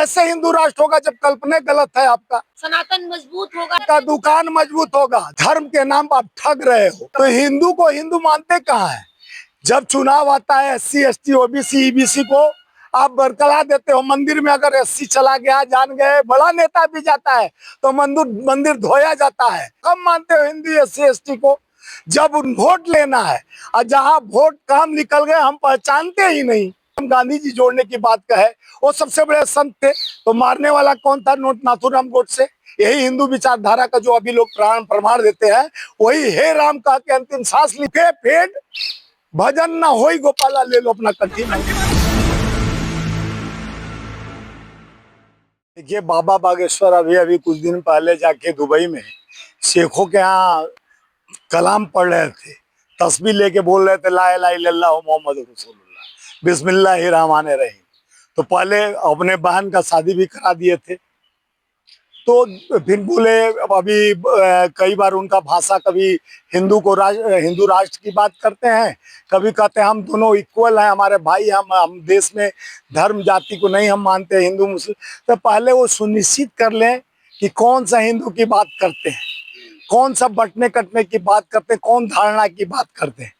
कैसे हिंदू राष्ट्र होगा जब कल्पना गलत है आपका। सनातन मजबूत होगा का दुकान मजबूत होगा। धर्म के नाम पर आप ठग रहे हो। तो हिंदू को हिंदू मानते कहाँ है। जब चुनाव आता है SC ST OBC EBC को आप बरकला देते हो। मंदिर में अगर SC चला गया, जान गए, बड़ा नेता भी जाता है तो मंदिर धोया जाता है। कब मानते हो हिंदू SC ST को। जब वोट लेना है और जहाँ वोट काम निकल गए हम पहचानते ही नहीं। हम गांधी जी जोड़ने की बात कहे, वो सबसे बड़े संत थे, तो मारने वाला कौन था नाथूराम गोडसे। यही हिंदू विचारधारा का जो अभी लोग प्रमाण देते हैं, वही हे राम कह के अंतिम सांस लिखे फेड भजन ना होई गोपाला ले लो अपना कंठी। देखिए बाबा बागेश्वर अभी कुछ दिन पहले जाके दुबई में शेखों के यहाँ कलाम पढ़ रहे थे, तस्बीह लेके बोल रहे थे ला इलाहा इल्लल्लाह मोहम्मद रसूलुल्लाह बिस्मिल्लाहिर्रहमानिर्रहीम। तो पहले अपने बहन का शादी भी करा दिए थे। तो फिर बोले अभी कई बार उनका भाषा कभी हिंदू राष्ट्र की बात करते हैं, कभी कहते हैं हम दोनों इक्वल हैं, हमारे भाई, हम देश में धर्म जाति को नहीं हम मानते हिंदू मुस्लिम। तो पहले वो सुनिश्चित कर लें कि कौन सा हिंदू की बात करते हैं, कौन सा बंटने कटने की बात करते हैं, कौन धारणा की बात करते हैं।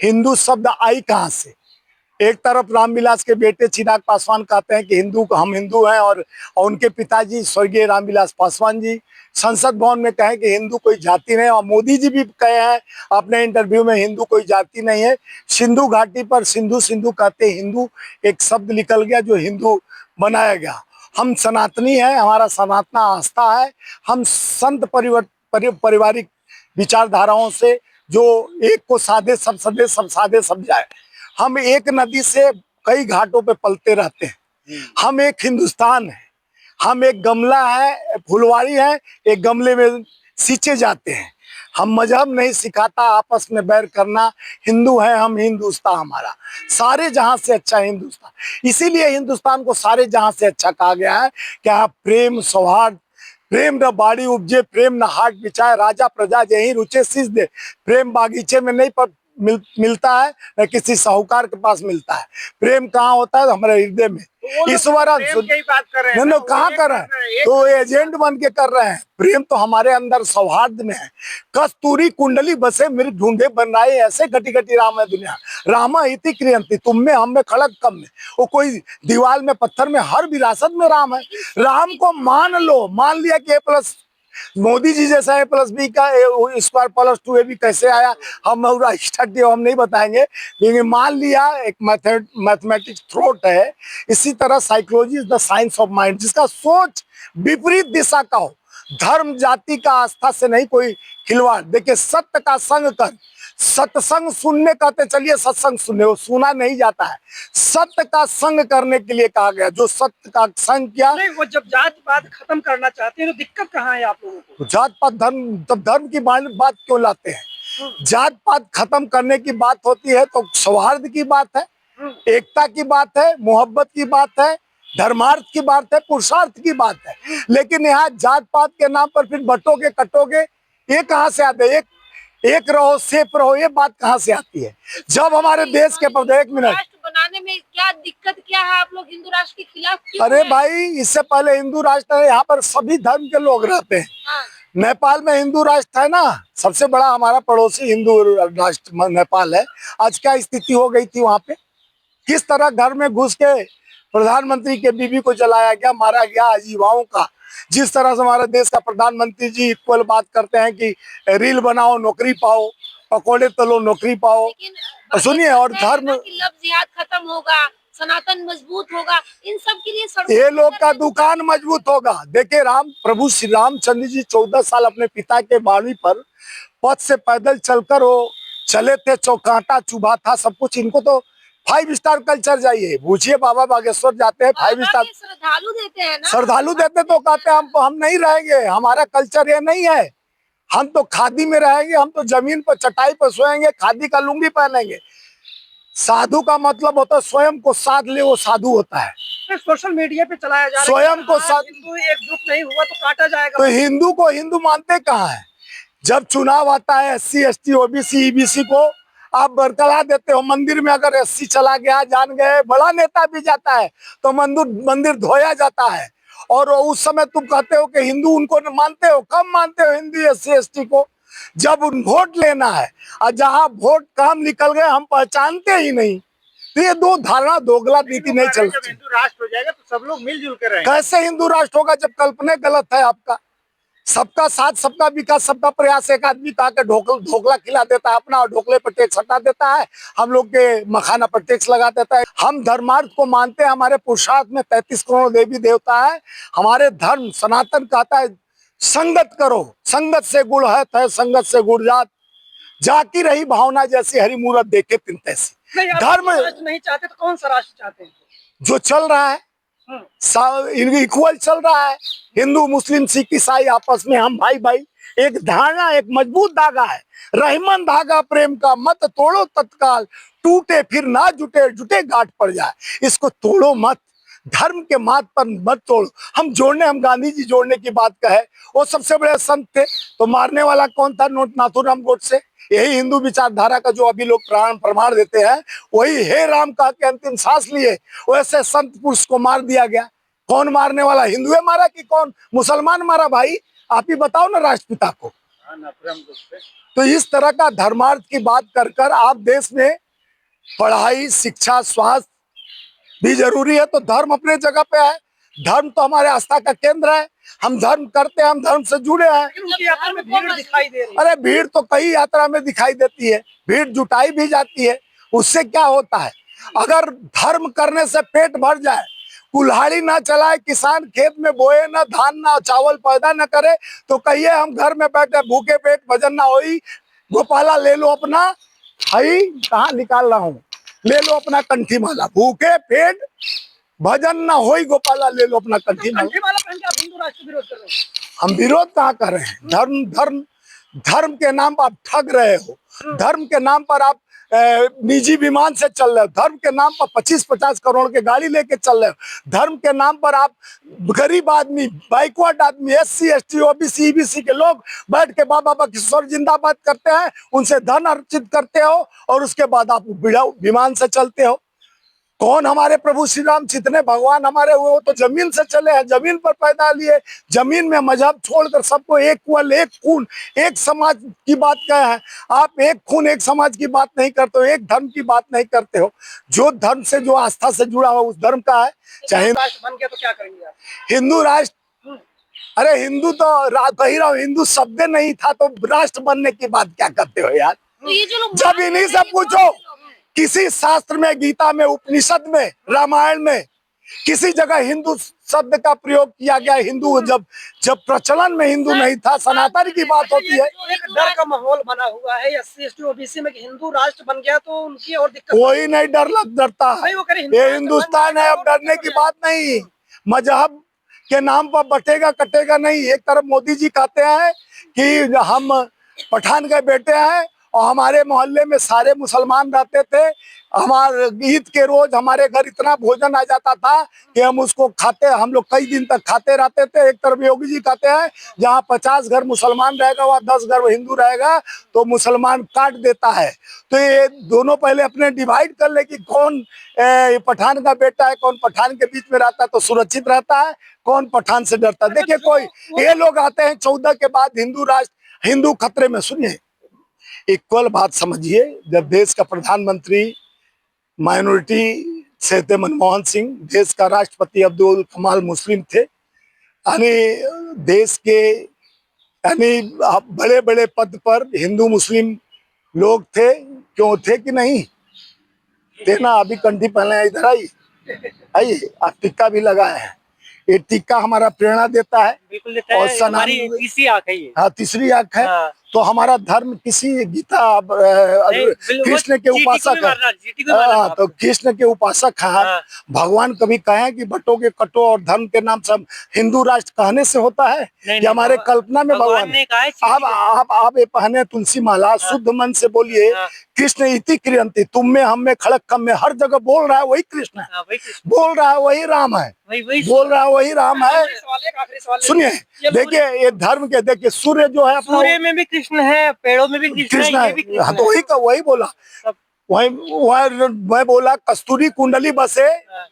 हिंदू शब्द आई कहाँ से। एक तरफ रामविलास के बेटे चिराग पासवान कहते हैं कि हम हिंदू हैं, और उनके पिताजी स्वर्गीय रामविलास पासवान जी संसद भवन में कहे कि हिंदू कोई जाति नहीं, और मोदी जी भी कहे हैं अपने इंटरव्यू में हिंदू कोई जाति नहीं है। सिंधु घाटी पर सिंधु सिंधु कहते हिंदू एक शब्द निकल गया जो हिंदू बनाया गया। हम सनातनी हैं, हमारा सनातना आस्था है। हम संत पारिवारिक विचारधाराओं से जो एक को साधे सब सदे, सब साधे सब जाए। हम एक नदी से कई घाटों पे पलते रहते हैं। हम एक हिंदुस्तान है, हम एक गमला है, फुलवारी है, एक गमले में सींचे जाते हैं। हम मजहब नहीं सिखाता आपस में बैर करना। हिंदू है हम, हिंदुस्तान हमारा सारे जहां से अच्छा हिंदुस्तान। इसीलिए हिंदुस्तान को सारे जहां से अच्छा कहा गया है। क्या प्रेम सौहार्द, प्रेम न बाड़ी उपजे, प्रेम न हाट बिछाए, राजा प्रजा यही रुचे शीश दे। प्रेम बागीचे में नहीं पर मिलता है, न किसी साहूकार के पास मिलता है। प्रेम कहाँ होता है, हमारे हृदय में। ईश्वर कहाँ कर रहे हैं, तो एजेंट बन के कर रहे हैं। प्रेम तो हमारे अंदर सौहार्द में है। कस्तूरी कुंडली बसे मेरे ढूंढे बन रहे, ऐसे घटी घटी राम है दुनिया। रामा इति क्रियंती, तुम में हम में खड़क कम में। वो कोई दीवार में पत्थर में, हर विरासत में राम है। राम को मान लो, मान लिया कि A+ मोदी जी जैसा A+B का (2) भी कैसे आया, हम हम नहीं बताएंगे, लेकिन मान लिया एक मैथमेटिक्स थ्रोट है। इसी तरह psychology is the science of mind, जिसका सोच विपरीत दिशा का हो। धर्म जाति का आस्था से नहीं कोई खिलवाड़। देखिए सत्य का संग कर, सत्संग सुनने कहते चलिए सत्संग सुनने, वो सुना नहीं जाता है। सत्य का संग करने के लिए कहा गया। जो सत्य का संग किया, नहीं, वो जब जात पात खत्म करना चाहते हैं तो दिक्कत कहाँ है आप लोगों को। जात पात धर्म, तब धर्म की बात क्यों लाते हैं। जात पात खत्म करने की बात होती है तो सौहार्द की बात है, एकता की बात है, मोहब्बत की बात है, धर्मार्थ की बात है, पुरुषार्थ की बात है। लेकिन यहाँ जात पात के नाम पर फिर बटोगे कटोगे, ये कहाँ से आते हैं। एक रहो सेफ रहो, ये बात कहाँ से आती है। जब हमारे देश के एक मिनट राष्ट्र बनाने में क्या दिक्कत क्या है, आप लोग हिंदू राष्ट्र के खिलाफ क्यों अरे हैं? भाई इससे पहले हिंदू राष्ट्र है, यहाँ पर सभी धर्म के लोग रहते हैं। हाँ। नेपाल में हिंदू राष्ट्र है ना, सबसे बड़ा हमारा पड़ोसी हिंदू राष्ट्र नेपाल है। आज क्या स्थिति हो गई थी वहां पे, किस तरह घर में घुस के प्रधानमंत्री के बीवी को जलाया गया, मारा गया, आजीवाओं का। जिस तरह से हमारे देश का प्रधानमंत्री जी इक्वल बात करते हैं कि रील बनाओ नौकरी पाओ, पकौड़े तलो नौकरी पाओ। सुनिए, और धर्म लफ्ज़ जिहाद खत्म होगा, सनातन मजबूत होगा, इन सब के लिए ये लोग का दुकान मजबूत होगा। देखिए प्रभु श्री रामचंद्र जी 14 साल अपने पिता के बाणी पर पथ से पैदल चलकर वो चले थे, चौकांटा चुभा था सब कुछ। इनको तो 5 स्टार कल्चर चाहिए। पूछिए बाबा बागेश्वर जाते हैं 5 स्टार श्रद्धालु देते हैं ना, श्रद्धालु देते तो कहते हैं हम नहीं रहेंगे, हमारा कल्चर ये नहीं है। हम तो खादी में रहेंगे, हम तो जमीन पर चटाई पर सोएंगे, खादी का लुंगी पहनेंगे। साधु का मतलब होता है स्वयं को साध ले, वो साधु होता है। सोशल मीडिया पे चलाया जा रहा है स्वयं को साथ, हिंदू एकजुट नहीं हुआ तो काटा जाएगा। तो हिंदू को हिंदू मानते कहाँ है। जब चुनाव आता है SC ST OBC EBC को आप बरकरार देते हो। मंदिर में अगर एससी चला गया, जान गए, बड़ा नेता भी जाता है तो मंदिर धोया जाता है। और उस समय तुम कहते हो कि हिंदू उनको मानते हो। कम मानते हो हिंदू एससी एसटी को? जब वोट लेना है और जहां वोट काम निकल गए हम पहचानते ही नहीं। तो ये दो धारणा, दोगला नीति नहीं चल जब हिंदू राष्ट्र हो जाएगा तो सब लोग मिलजुल कर रहेंगे। कैसे हिंदू राष्ट्र होगा जब कल्पना गलत है आपका? सबका साथ, सबका विकास, सबका प्रयास। एक आदमी का के ढोकला खिला देता है अपना और ढोकले पर टैक्स हटा देता है, हम लोग के मखाना पर टैक्स लगा देता है। हम धर्मार्थ को मानते हैं। हमारे पुरुषार्थ में 33 करोड़ देवी देवता है। हमारे धर्म सनातन कहता है संगत करो, संगत से गुण है संगत से गुण जात, जाकी रही भावना जैसी हरि मूरत देखे तिन तैसी। नहीं, आप धर्म राष्ट्र नहीं चाहते तो कौन सा राष्ट्र चाहते हैं? जो चल रहा है इक्वल चल रहा है। हिंदू मुस्लिम सिख ईसाई आपस में हम भाई भाई। एक धारणा, एक मजबूत धागा है, रहीमन धागा प्रेम का, मत तोड़ो तत्काल, टूटे फिर ना जुटे, जुटे गांठ पड़ जाए। इसको तोड़ो मत, धर्म के मार्ग पर मत तोड़ो। हम गांधी जी जोड़ने की बात कहे, वो सबसे बड़े संत थे। तो मारने वाला कौन था? नाथूराम गोडसे। यही हिंदू विचारधारा का जो अभी लोग प्रमाण देते हैं, वही हे राम कह के अंतिम सांस लिए। वैसे संत पुरुष को मार दिया गया। कौन मारने वाला? हिंदुए मारा कि कौन मुसलमान मारा? भाई आप ही बताओ ना राष्ट्रपिता को। तो इस तरह का धर्मार्थ की बात कर कर आप देश में पढ़ाई, शिक्षा, स्वास्थ्य भी जरूरी है। तो धर्म अपने जगह पे है। धर्म तो हमारे आस्था का केंद्र है। हम धर्म करते हैं, हम धर्म से जुड़े हैं। उनकी यात्रा में भीड़ दिखाई दे रही है। अरे भीड़ तो कई यात्रा में दिखाई देती है, भीड़ जुटाई भी जाती है। उससे क्या होता है? अगर धर्म करने से पेट भर जाए, कुल्हाड़ी ना चलाए, किसान खेत में बोए ना, धान ना चावल पैदा ना करे, तो कहिए हम घर में बैठे भूखे पेट भजन ना होई। गोपाला ले लो अपना, हई कहाँ निकाल रहा हूँ, ले लो अपना कंठी माला, भूखे पेट भजन ना होई, गोपाला ले लो अपना कंठी माला। कंठी माला पहन के आप हिंदू राष्ट्र विरोध कर रहे हैं? हम विरोध कहाँ कर रहे हैं? धर्म के नाम पर आप ठग रहे हो। धर्म के नाम पर आप निजी विमान से चल रहे हो। धर्म के नाम पर 25-50 करोड़ के गाड़ी लेके चल रहे हो। धर्म के नाम पर आप गरीब आदमी, बैकवर्ड आदमी, एससी एसटी ओबीसी ईबीसी के लोग बैठ के बाबा किशोर जिंदाबाद करते हैं, उनसे धन अर्जित करते हो और उसके बाद आप विमान से चलते हो। कौन हमारे प्रभु श्री राम जितने भगवान हमारे हुए, वो तो जमीन से चले हैं, जमीन पर पैदा लिए। जमीन में मजहब छोड़कर सबको एक कुल, एक खून, एक समाज की बात कहे हैं। आप एक खून एक समाज की बात नहीं करते हो, एक धर्म की बात नहीं करते हो। जो धर्म से, जो आस्था से जुड़ा हुआ उस धर्म का है। चाहे राष्ट्र बन गया तो क्या करेंगे आप? हिंदू राष्ट्र, अरे हिंदू तो कही रहा हूँ, हिंदू शब्द नहीं था तो राष्ट्र बनने की बात क्या करते हो यार? तो ये जो लोग जब इन्हीं से पूछो, किसी शास्त्र में, गीता में, उपनिषद में, रामायण में किसी जगह हिंदू शब्द का प्रयोग किया गया? हिंदू जब प्रचलन में हिंदू नहीं था, सनातन की बात होती है। एक डर का माहौल बना हुआ है एससी एसटी ओबीसी में कि हिंदू राष्ट्र बन गया तो उनकी और दिक्कत। कोई नहीं डरता है, नहीं, वो कह रहे ये हिंदुस्तान है, अब डरने की बात नहीं। मजहब के नाम पर बटेगा कटेगा नहीं। एक तरफ मोदी जी कहते हैं कि हम पठान के बेटे हैं और हमारे मोहल्ले में सारे मुसलमान रहते थे। हमारे ईद के रोज हमारे घर इतना भोजन आ जाता था कि हम उसको खाते, हम लोग कई दिन तक खाते रहते थे। एक तरफ योगी जी कहते हैं जहाँ 50 घर मुसलमान रहेगा वहाँ 10 घर हिंदू रहेगा, तो मुसलमान काट देता है। तो ये दोनों पहले अपने डिवाइड कर ले कि कौन पठान का बेटा है, कौन पठान के बीच में रहता है तो सुरक्षित रहता है, कौन पठान से डरता है। देखिए कोई ये लोग आते हैं 14 के बाद हिंदू राष्ट्र, हिंदू खतरे में। सुनिए, इक्वल बात समझिए। जब देश का प्रधानमंत्री माइनॉरिटी से थे मनमोहन सिंह, देश का राष्ट्रपति अब्दुल कमाल मुस्लिम थे, यानी देश के बड़े बड़े पद पर हिंदू मुस्लिम लोग थे। क्यों थे कि नहीं थे ना? अभी कंठी पहने, इधर आइए, आप टिक्का भी लगाए हैं। ये टिक्का हमारा प्रेरणा देता है। बिल्कुल देता और है, हमारी तीसरी आंख है ये। हाँ, तीसरी आंख है। हाँ। तो हमारा धर्म किसी गीता कृष्ण के उपासक है। तो कृष्ण के उपासक है। हाँ। भगवान कभी कहे कि बटोगे कटो और धर्म के नाम से हिंदू राष्ट्र कहने से होता है? नहीं, ये हमारे कल्पना में भगवान ने कहा है। आप ये पहने तुलसी माला, शुद्ध मन से बोलिए कृष्ण इति क्रियंति, तुम में, हम में, खड़क कम में, हर जगह बोल रहा है वही कृष्ण है, बोल रहा है वही राम है, बोल रहा है वही राम है। सवाल, एक आखिरी सवाल सुनिए, ये देखिए ये धर्म के, देखिए सूर्य जो है अपना, सूर्य में भी कृष्ण है, पेड़ों में भी कृष्ण कृष्ण है, ये भी है। हाँ, कृष्ण तो है। वही बोला, सब वही मैं बोला कस्तूरी कुंडली बसे,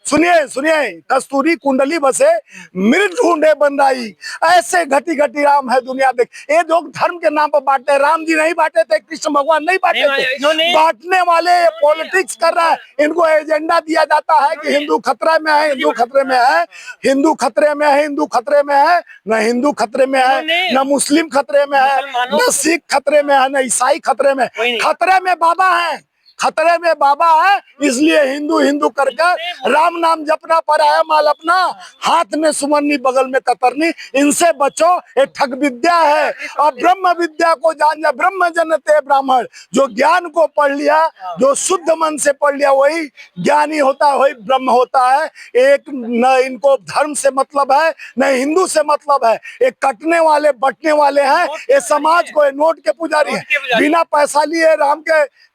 सुनिए सुनिए, कस्तूरी कुंडली बसे मृत ढूंढे बनराई, ऐसे घटी घटी राम है दुनिया देख। ये जो धर्म के नाम पर बांटते हैं, राम जी नहीं बांटे थे, कृष्ण भगवान नहीं बांटे थे, इन्होंने बांटने वाले पॉलिटिक्स कर रहा है। इनको एजेंडा दिया जाता है कि हिंदू खतरे में है, हिंदू खतरे में है, हिंदू खतरे में है, हिंदू खतरे में है, न हिंदू खतरे में है, न मुस्लिम खतरे में है, न सिख खतरे में है, न ईसाई खतरे में, खतरे में बाबा है, खतरे में बाबा है। इसलिए हिंदू हिंदू करके राम नाम जपना पराया माल अपना, हाथ में सुमरनी बगल में कतरनी, इनसे बचो, ये ठग विद्या है। और ब्रह्म विद्या को जान जा, ब्रह्म जनते ब्राह्मण, जो ज्ञान को पढ़ लिया, जो शुद्ध मन से पढ़ लिया, वही ज्ञानी होता है, वही ब्रह्म होता है। एक न इनको धर्म से मतलब है, न हिंदू से मतलब है, एक कटने वाले बटने वाले हैं, ये समाज को नोट के पुजारी है, बिना पैसा लिए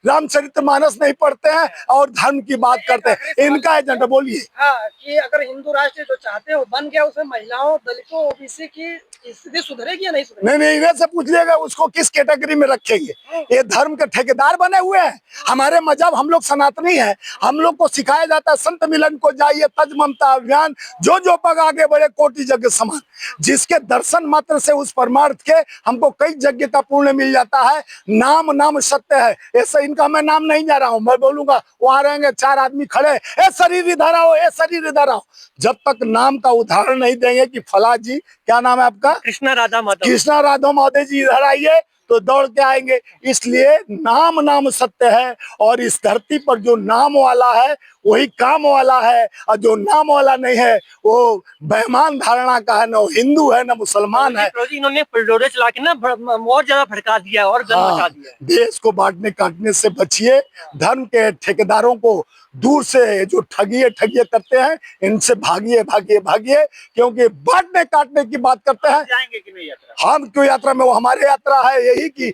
रामचरितमानस नहीं पढ़ते हैं और धर्म की बात करते हैं। इनका एजेंडा बोलिए। हाँ, कि अगर हिंदू राष्ट्र जो चाहते हो बन गया, उसमें महिलाओं, दलितों, ओबीसी की स्थिति सुधरेगी या नहीं सुधरेगी? नहीं, इन्हें से पूछ लिएगा उसको किस कैटेगरी में रखेंगे। ये धर्म के ठेकेदार बने हुए हैं। हमारे मजहब, हम लोग सनातनी है, हम लोग को सिखाया जाता है संत मिलन को जाइए, तज ममता अभियान, जो पग आगे बढ़े कोटि यज्ञ समान। जिसके दर्शन मात्र से उस परमार्थ के हमको कई यज्ञ का पुण्य मिल जाता है। नाम सत्य है, ऐसा इनका मैं नाम नहीं जा रहा हूं, मैं बोलूंगा वहां रहेंगे 4 आदमी खड़े, ए शरीर इधर आओ, ए शरीर इधर आओ। जब तक नाम का उदाहरण नहीं देंगे कि फला जी, क्या नाम है आपका? कृष्णा राधा माधव, कृष्णा राधा माधव जी इधर आइए, तो दौड़ के आएंगे। इसलिए नाम सत्य है, और इस धरती पर जो नाम वाला है वही काम वाला है, और जो नाम वाला नहीं है वो बेईमान धारणा का है, न हिंदू है न मुसलमान है। इन्होंने बुलडोजर चला के ना और ज्यादा भड़का दिया और गन मचा दिया। देश को बांटने काटने से बचिए, धर्म के ठेकेदारों को दूर से, जो ठगिए करते हैं, इनसे भागिए, क्योंकि बांटने काटने की बात करते हैं। जाएंगे कि नहीं यात्रा? हम क्यों यात्रा में, वो हमारी यात्रा है यही कि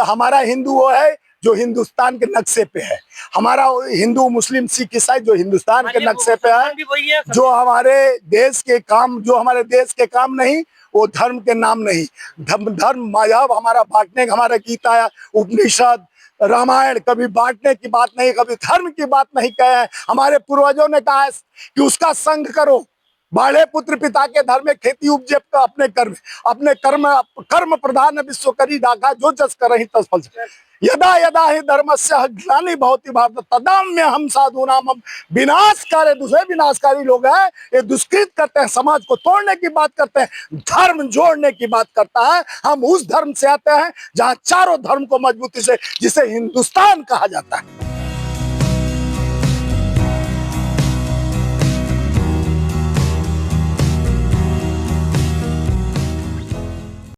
हमारा हिंदू वो है जो हिंदुस्तान के नक्शे पे है, हमारा हिंदू मुस्लिम सिख ईसाई जो हिंदुस्तान के नक्शे पे है, जो हमारे देश के काम नहीं, वो धर्म के नाम नहीं। धर्म मजहब हमारा बांटने, हमारा गीता, उपनिषद, रामायण कभी बांटने की बात नहीं, कभी धर्म की बात नहीं कहे हैं। हमारे पूर्वजों ने कहा है कि उसका संग करो, बाढ़े पुत्र पिता के धर्म में, खेती उपजे अपने कर्म प्रधान विश्व करी डाका, जो जस करहि तस फल। यदा यदा ही धर्मस्य ग्लानि भवति भारत तदाम्य हम साधु नाम। विनाशकारी, दूसरे विनाशकारी लोग हैं, ये दुष्कृत करते हैं, समाज को तोड़ने की बात करते हैं, धर्म जोड़ने की बात करता है। हम उस धर्म से आते हैं जहाँ चारों धर्म को मजबूती से, जिसे हिंदुस्तान कहा जाता है।